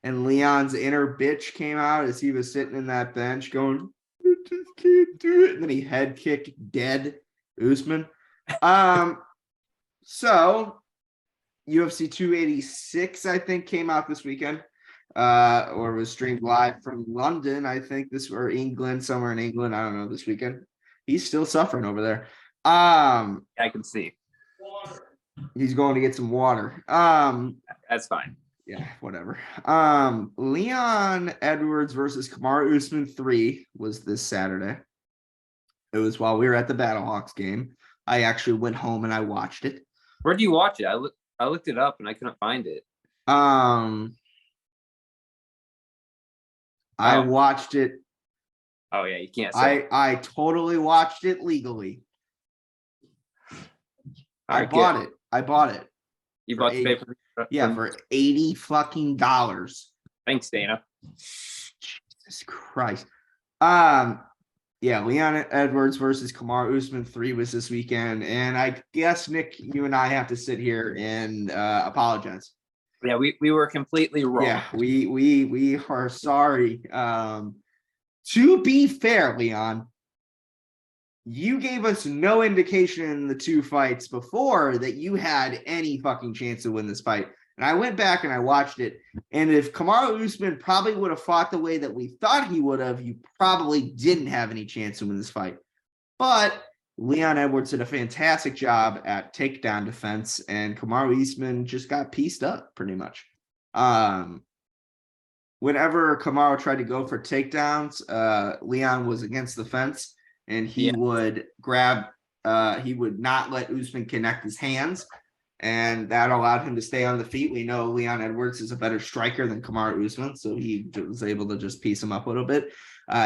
C: And Leon's inner bitch came out as he was sitting in that bench going, I just can't do it. And then he head kicked dead Usman. So UFC 286, I think, came out this weekend. Or was streamed live from London, I think or England, somewhere in England. I don't know, this weekend. He's still suffering over there.
B: I can see.
C: He's going to get some water.
B: That's fine.
C: Yeah, whatever. Leon Edwards versus Kamaru Usman 3 was this Saturday. It was while we were at the Battlehawks game. I actually went home and I watched it.
B: Where'd you watch it? I looked it up and I couldn't find it.
C: I watched it.
B: Oh yeah, you can't say.
C: I totally watched it legally.
B: All
C: I
B: right,
C: bought
B: good.
C: it. I bought it.
B: You
C: for
B: bought the
C: 80
B: paper.
C: Yeah, for $80 fucking dollars.
B: Thanks, Dana.
C: Jesus Christ. Yeah, Leon Edwards versus Kamaru Usman 3 was this weekend, and I guess Nick, you and I have to sit here and apologize.
B: Yeah, we were completely wrong.
C: Yeah, we are sorry. To be fair, Leon, you gave us no indication in the two fights before that you had any fucking chance to win this fight. And I went back and I watched it. And if Kamaru Usman probably would have fought the way that we thought he would have, you probably didn't have any chance to win this fight. But Leon Edwards did a fantastic job at takedown defense, and Kamaru Usman just got pieced up pretty much. Whenever Kamaru tried to go for takedowns, Leon was against the fence, and he would grab, he would not let Usman connect his hands, and that allowed him to stay on the feet. We know Leon Edwards is a better striker than Kamaru Usman, so he was able to just piece him up a little bit.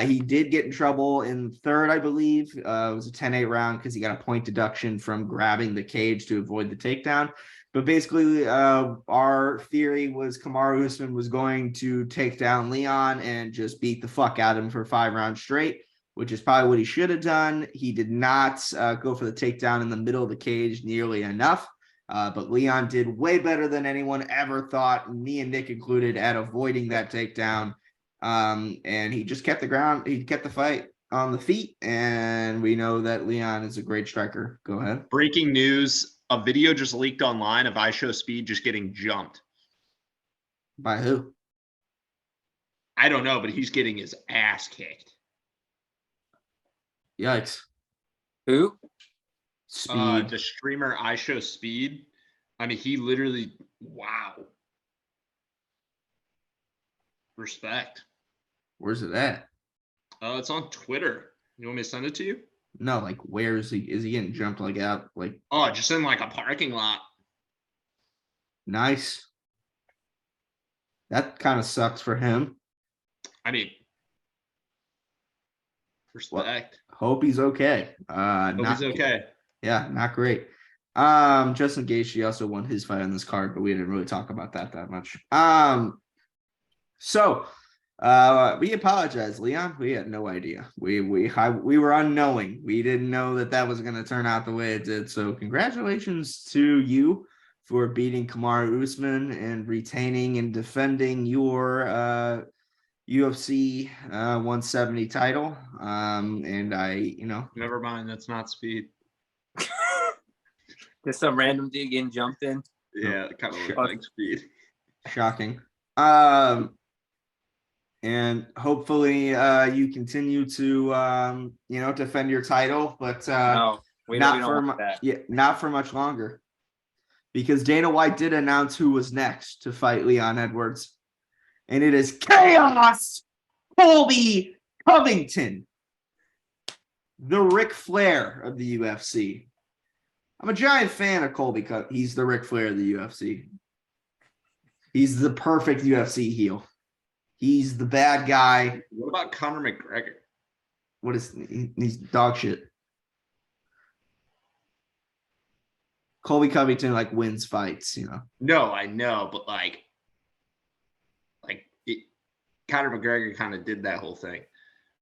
C: He did get in trouble in third, I believe. It was a 10-8 round because he got a point deduction from grabbing the cage to avoid the takedown. But basically, our theory was Kamaru Usman was going to take down Leon and just beat the fuck out of him for 5 rounds straight, which is probably what he should have done. He did not go for the takedown in the middle of the cage nearly enough. But Leon did way better than anyone ever thought, me and Nick included, at avoiding that takedown. And he just kept the ground. He kept the fight on the feet. And we know that Leon is a great striker. Go ahead.
A: Breaking news. A video just leaked online of IShowSpeed just getting jumped.
C: By who?
A: I don't know, but he's getting his ass kicked.
C: Yikes.
B: Who?
C: Speed.
A: The streamer IShowSpeed. I mean, he literally, wow. Respect.
C: Where's it at?
A: It's on Twitter. You want me to send it to you?
C: No, like where is he? Is he getting jumped like out? Like,
A: oh, just in like a parking lot.
C: Nice. That kind of sucks for him.
A: I mean, respect.
C: Well, hope he's okay.
A: Hope he's okay.
C: Yeah, not great. Justin Gaethje also won his fight on this card, but we didn't really talk about that much. So we apologize, Leon. We had no idea. We were unknowing. We didn't know that was going to turn out the way it did. So congratulations to you for beating Kamaru Usman and retaining and defending your UFC 170 title. And
A: never mind. That's not speed.
B: There's some random dude getting jumped in.
A: Yeah, kind of like speed.
C: Shocking. And hopefully you continue to defend your title, but
B: no,
C: not for much longer, because Dana White did announce who was next to fight Leon Edwards, and it is Chaos Colby Covington, the Ric Flair of the UFC. I'm a giant fan of Colby. He's the Ric Flair of the UFC. He's the perfect UFC heel. He's the bad guy.
A: What about Conor McGregor?
C: What is he's dog shit. Colby Covington wins fights,
A: No, I know, but Conor McGregor kind of did that whole thing.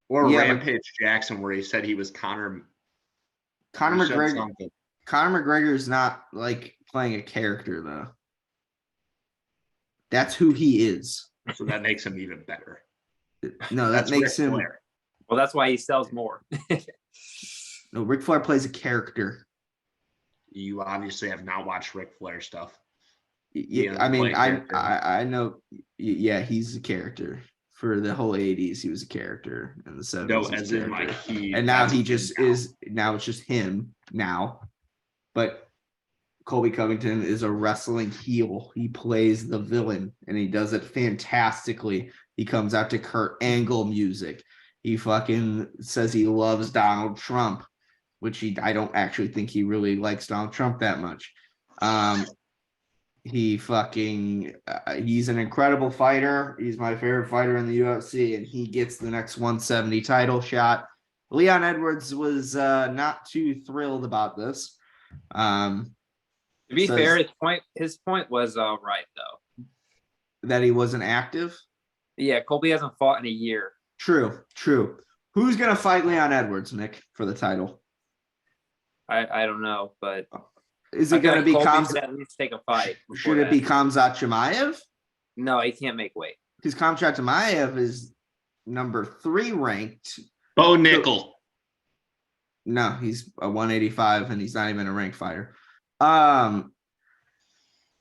A: Or Rampage Jackson, where he said he was Conor
C: McGregor. Conor McGregor is not playing a character though. That's who he is.
A: So that makes him even better.
C: No, that makes him.
B: Flair. Well, that's why he sells more.
C: No, Ric Flair plays a character.
A: You obviously have not watched Ric Flair stuff.
C: Yeah, I mean, I know. Yeah, he's a character for the whole '80s. He was a character in the '70s.
A: No, as in
C: and now he just is. Now it's just him now. But Colby Covington is a wrestling heel. He plays the villain, and he does it fantastically. He comes out to Kurt Angle music. He fucking says he loves Donald Trump, which I don't actually think he really likes Donald Trump that much. He's an incredible fighter. He's my favorite fighter in the UFC, and he gets the next 170 title shot. Leon Edwards was not too thrilled about this.
B: To be fair, his point was right though.
C: That he wasn't active?
B: Yeah, Colby hasn't fought in a year.
C: True. Who's gonna fight Leon Edwards, Nick, for the title?
B: I don't know, but
C: is it gonna be
B: Khamzat? At least take a fight.
C: Should it be Khamzat Chimaev?
B: No, he can't make weight.
C: Because Khamzat Chimaev is number 3 ranked.
A: Bo Nickel.
C: No, he's a 185 and he's not even a ranked fighter.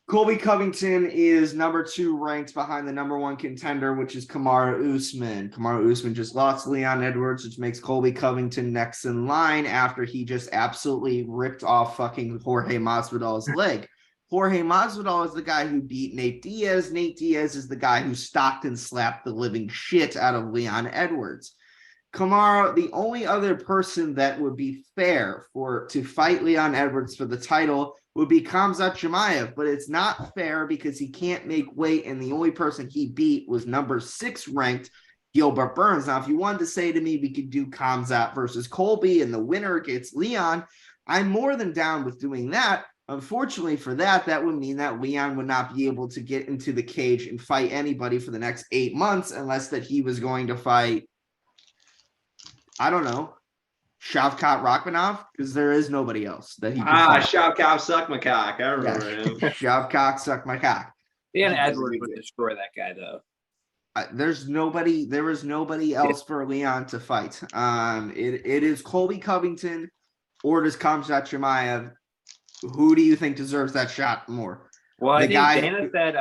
C: Colby Covington is number 2 ranked behind the number 1 contender, which is Kamaru Usman. Kamaru Usman just lost Leon Edwards, which makes Colby Covington next in line after he just absolutely ripped off fucking Jorge Masvidal's leg. Jorge Masvidal is the guy who beat Nate Diaz. Nate Diaz is the guy who stalked and slapped the living shit out of Leon Edwards. Kamaru, the only other person that would be fair to fight Leon Edwards for the title would be Khamzat Chimaev, but it's not fair because he can't make weight, and the only person he beat was number 6 ranked Gilbert Burns. Now, if you wanted to say to me we could do Khamzat versus Colby and the winner gets Leon, I'm more than down with doing that. Unfortunately for that, that would mean that Leon would not be able to get into the cage and fight anybody for the next 8 months unless that he was going to fight, I don't know, Shavkat Rakhmonov, because there is nobody else that he can
A: Shavkat suck my cock. I remember him.
C: Shavkat suck my cock.
B: Dan Edwards would destroy that guy, though.
C: There was nobody else for Leon to fight. It is Colby Covington or does Khamzat Chimaev. Who do you think deserves that shot more?
B: Well, I think Dana said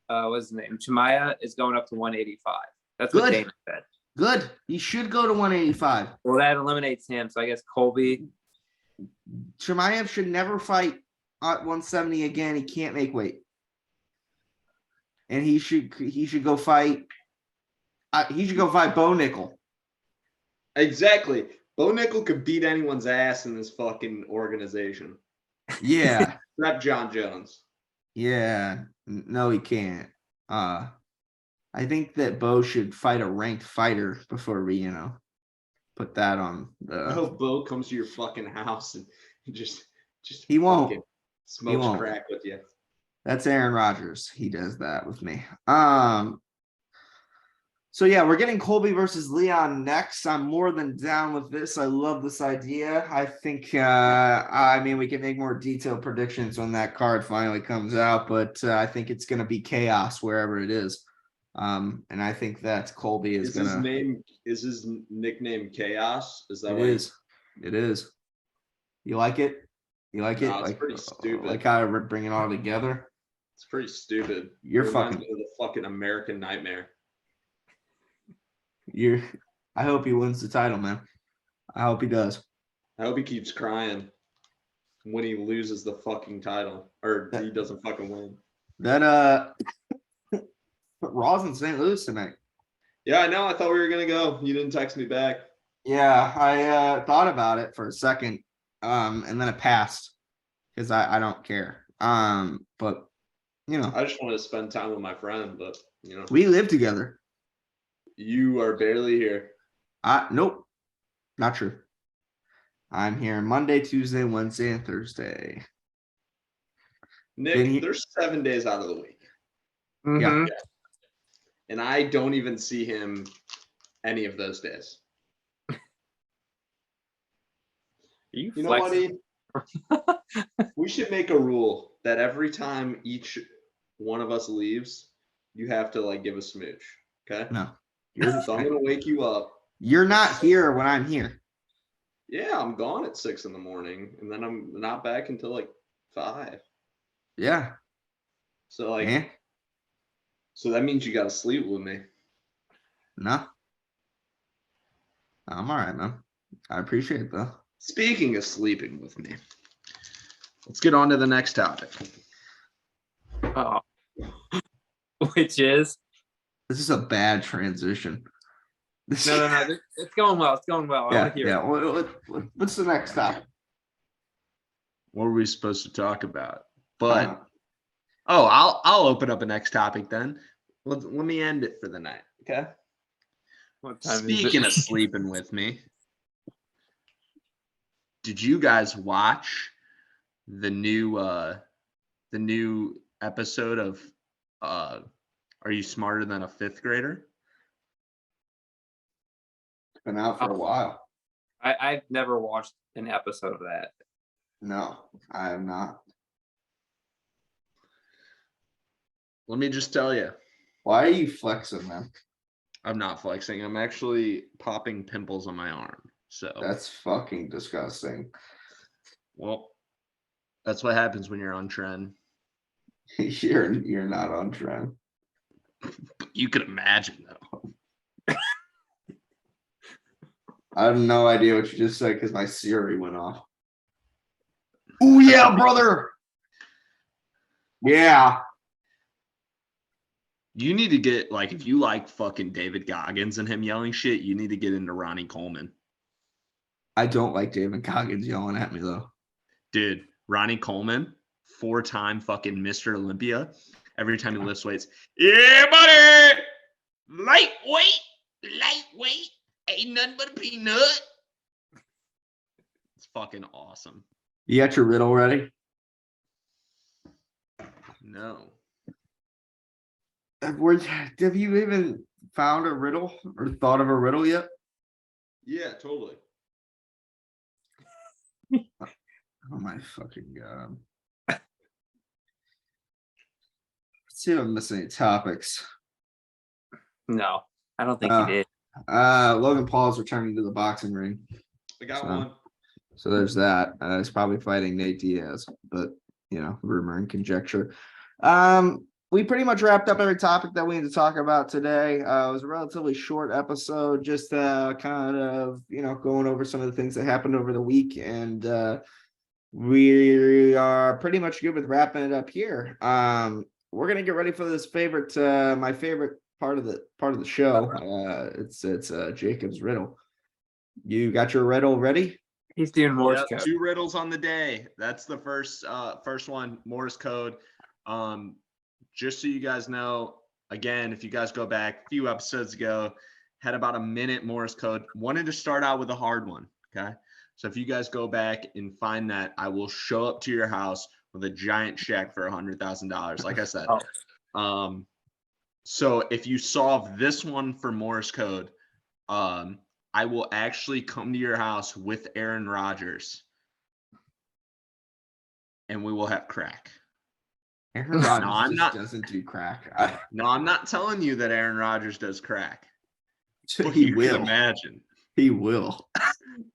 B: what's his name? Chimaev is going up to 185. That's what Dana said.
C: Good. He should go to 185.
B: Well, that eliminates him. So I guess Colby.
C: Chimaev should never fight at 170 again. He can't make weight. And he should go fight. He should go fight Bo Nickel.
A: Exactly. Bo Nickel could beat anyone's ass in this fucking organization.
C: Yeah.
A: Except John Jones.
C: Yeah. No, he can't. I think that Bo should fight a ranked fighter before we, put that on the.
A: I hope Bo comes to your fucking house and just
C: he won't
A: smokes crack with you.
C: That's Aaron Rodgers. He does that with me. So yeah, we're getting Colby versus Leon next. I'm more than down with this. I love this idea. I think we can make more detailed predictions when that card finally comes out, but I think it's gonna be chaos wherever it is. And I think that Colby is
A: his nickname Chaos? Is that
C: It is. You like it? You like it?
A: It's like, pretty stupid.
C: Like how we bring it all together.
A: It's pretty stupid.
C: You're fucking
A: the fucking American Nightmare.
C: I hope he wins the title, man. I hope he does.
A: I hope he keeps crying when he loses the fucking title or he doesn't fucking win.
C: That Raw's in St. Louis tonight.
A: Yeah, I know. I thought we were gonna go. You didn't text me back.
C: Yeah, I thought about it for a second, and then it passed because I don't care. But
A: I just wanted to spend time with my friend, but
C: we live together.
A: You are barely here.
C: Nope, not true. I'm here Monday, Tuesday, Wednesday, and Thursday.
A: Nick, there's 7 days out of the week.
C: Mm-hmm.
A: Yeah. And I don't even see him any of those days.
B: You
A: know what, E? We should make a rule that every time each one of us leaves, you have to give a smooch. Okay?
C: No.
A: So I'm gonna wake you up.
C: You're not here when I'm here.
A: Yeah, I'm gone at 6 a.m, and then I'm not back until 5.
C: Yeah.
A: So so that means you gotta sleep with me.
C: No. I'm all right, man. I appreciate it though.
A: Speaking of sleeping with me, let's get on to the next topic.
B: Oh. Which is?
C: This is a bad transition.
B: No. It's going well. It's going well.
C: Yeah. What's the next topic?
A: What were we supposed to talk about? But I'll open up a next topic then. Let me end it for the night. Okay.
B: What time
A: Speaking of sleeping with me, did you guys watch the new episode of Are You Smarter Than a Fifth Grader?
C: It's been out for a while.
B: I've never watched an episode of that.
C: No, I have not.
A: Let me just tell you.
C: Why are you flexing, man?
A: I'm not flexing. I'm actually popping pimples on my arm. So
C: That's fucking disgusting.
A: well, that's what happens when you're on trend.
C: You're not on trend.
A: But you could imagine though.
C: I have no idea what you just said because my Siri went off. Oh yeah, brother. Yeah.
A: You need to get like if you like fucking David Goggins and him yelling shit, you need to get into Ronnie Coleman.
C: I don't like David Goggins yelling at me though.
A: Dude, Ronnie Coleman, 4-time fucking Mr. Olympia. Every time he lifts weights, yeah, buddy. Lightweight, ain't nothing but a peanut. It's fucking awesome.
C: You got your riddle ready?
A: No.
C: Have you even found a riddle or thought of a riddle yet?
A: Yeah, totally.
C: Oh my fucking god. Let's see if I'm missing any topics.
B: No, I don't think he did.
C: Logan Paul is returning to the boxing ring.
A: I got
C: So-
A: one.
C: So there's that. He's probably fighting Nate Diaz, but rumor and conjecture. We pretty much wrapped up every topic that we need to talk about today. It was a relatively short episode, just kind of going over some of the things that happened over the week, and we are pretty much good with wrapping it up here. We're gonna get ready for this my favorite part of the show. It's Jacob's riddle. You got your riddle ready?
B: He's doing Morse
A: Yep,
B: code.
A: 2 riddles on the day. That's the first one, Morse code. Just so you guys know, again, if you guys go back a few episodes ago, had about a minute Morse code. Wanted to start out with a hard one. Okay. So if you guys go back and find that, I will show up to your house with a giant check for $100,000. Like I said. So if you solve this one for Morse code, I will actually come to your house with Aaron Rodgers and we will have crack.
C: Aaron Rodgers
A: I'm not-
C: doesn't do crack.
A: No, I'm not telling you that Aaron Rodgers does crack. But
C: He
A: you
C: will.
A: can imagine.
C: He will.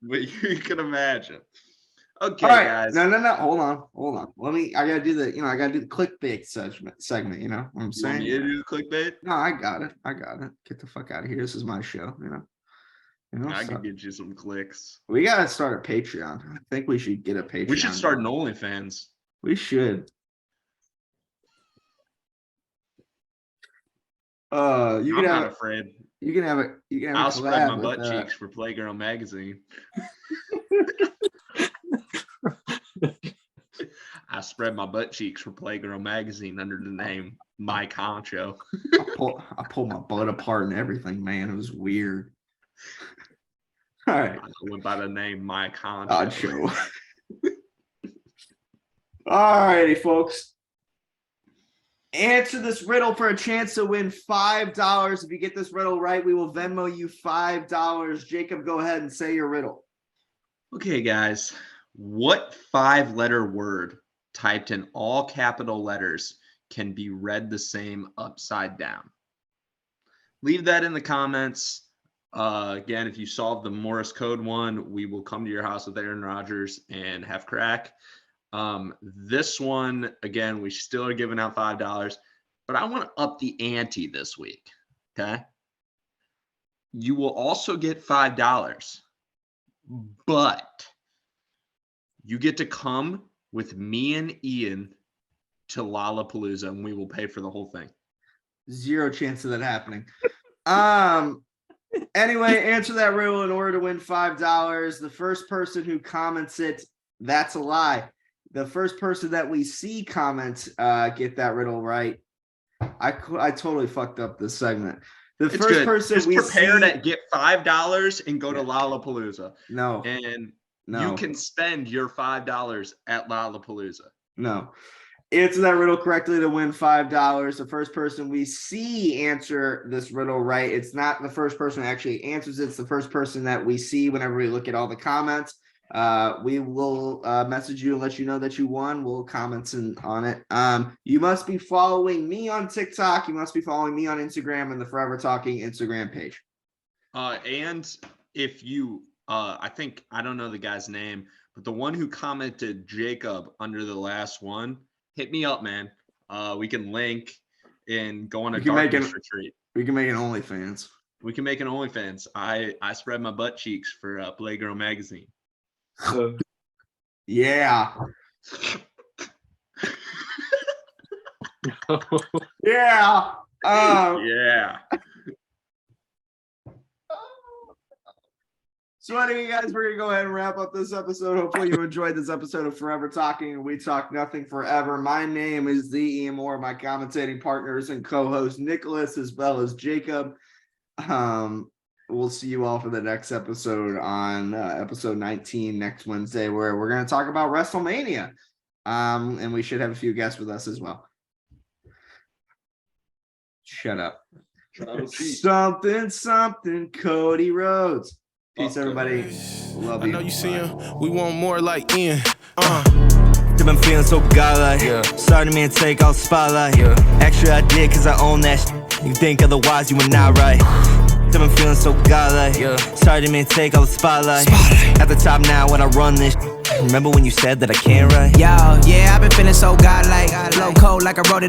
A: But you can imagine. Okay,
C: All right.
A: guys.
C: No. Hold on. I gotta do the clickbait segment. You know what I'm
A: You want
C: saying?
A: me to do the clickbait?
C: No, I got it. Get the fuck out of here. This is my show.
A: I
C: so
A: can get you some clicks.
C: we gotta start a Patreon. I think we should get a Patreon.
A: We should start an OnlyFans.
C: We should. You
A: I'm
C: can
A: not
C: have
A: afraid.
C: you can have a
A: I'll spread my
C: collab
A: butt
C: with,
A: cheeks for Playgirl magazine. I spread my butt cheeks for Playgirl magazine under the name Mike Honcho.
C: I pulled my butt apart and everything, man. It was weird. All right.
A: I went by the name Mike Honcho.
C: Odd show. All righty, folks. Answer this riddle for a chance to win $5. If you get this riddle right, we will Venmo you $5. Jacob, go ahead and say your riddle.
A: Okay, guys. What 5-letter word typed in all capital letters can be read the same upside down? Leave that in the comments. Again, if you solve the Morse code one, we will come to your house with Aaron Rodgers and have crack. This one, again, we still are giving out $5, but I want to up the ante this week. Okay. You will also get $5, but you get to come with me and Ian to Lollapalooza and we will pay for the whole thing.
C: Zero chance of that happening. Anyway, answer that riddle in order to win $5. The first person who comments it, that's a lie. The first person that we see comment get that riddle right. I totally fucked up this segment. The
A: It's
C: first
A: good.
C: person
A: Just
C: we
A: prepare
C: see,
A: to get $5 and go to Lollapalooza.
C: no,
A: And
C: no,
A: you can spend your $5 at Lollapalooza.
C: no. Answer that riddle correctly to win $5. The first person we see answer this riddle right. It's not the first person who actually answers it. It's the first person that we see whenever we look at all the comments. We will message you and let you know that you won. We'll comment on it. You must be following me on TikTok. You must be following me on Instagram and the Forever Talking Instagram page.
A: And if you I think I don't know the guy's name, but the one who commented Jacob under the last one, hit me up, man. We can link and go on a darkness retreat.
C: We can make an OnlyFans.
A: We can make an OnlyFans. I spread my butt cheeks for Playgirl magazine.
C: Yeah. Yeah.
A: Yeah.
C: So anyway, guys, we're gonna go ahead and wrap up this episode. Hopefully you enjoyed this episode of Forever Talking and We Talk Nothing Forever. My name is the Ian Moore, my commentating partners and co-host Nicholas, as well as Jacob. We'll see you all for the next episode on episode 19 next Wednesday, where we're gonna talk about WrestleMania. And we should have a few guests with us as well. Shut up. Something, Cody Rhodes. Peace, everybody. Love you.
D: I know you see him. We want more like Ian.
E: I've been feeling so godlike. Starting me and take all the spotlight. Actually, I did because I own that shit. You think otherwise, you were not right. I've been feeling so godlike. Starting me and take all the spotlight. At the top now when I run this shit. Remember when you said that I can't write?
F: Yo, yeah, I've been feeling so godlike. Low cold like I wrote it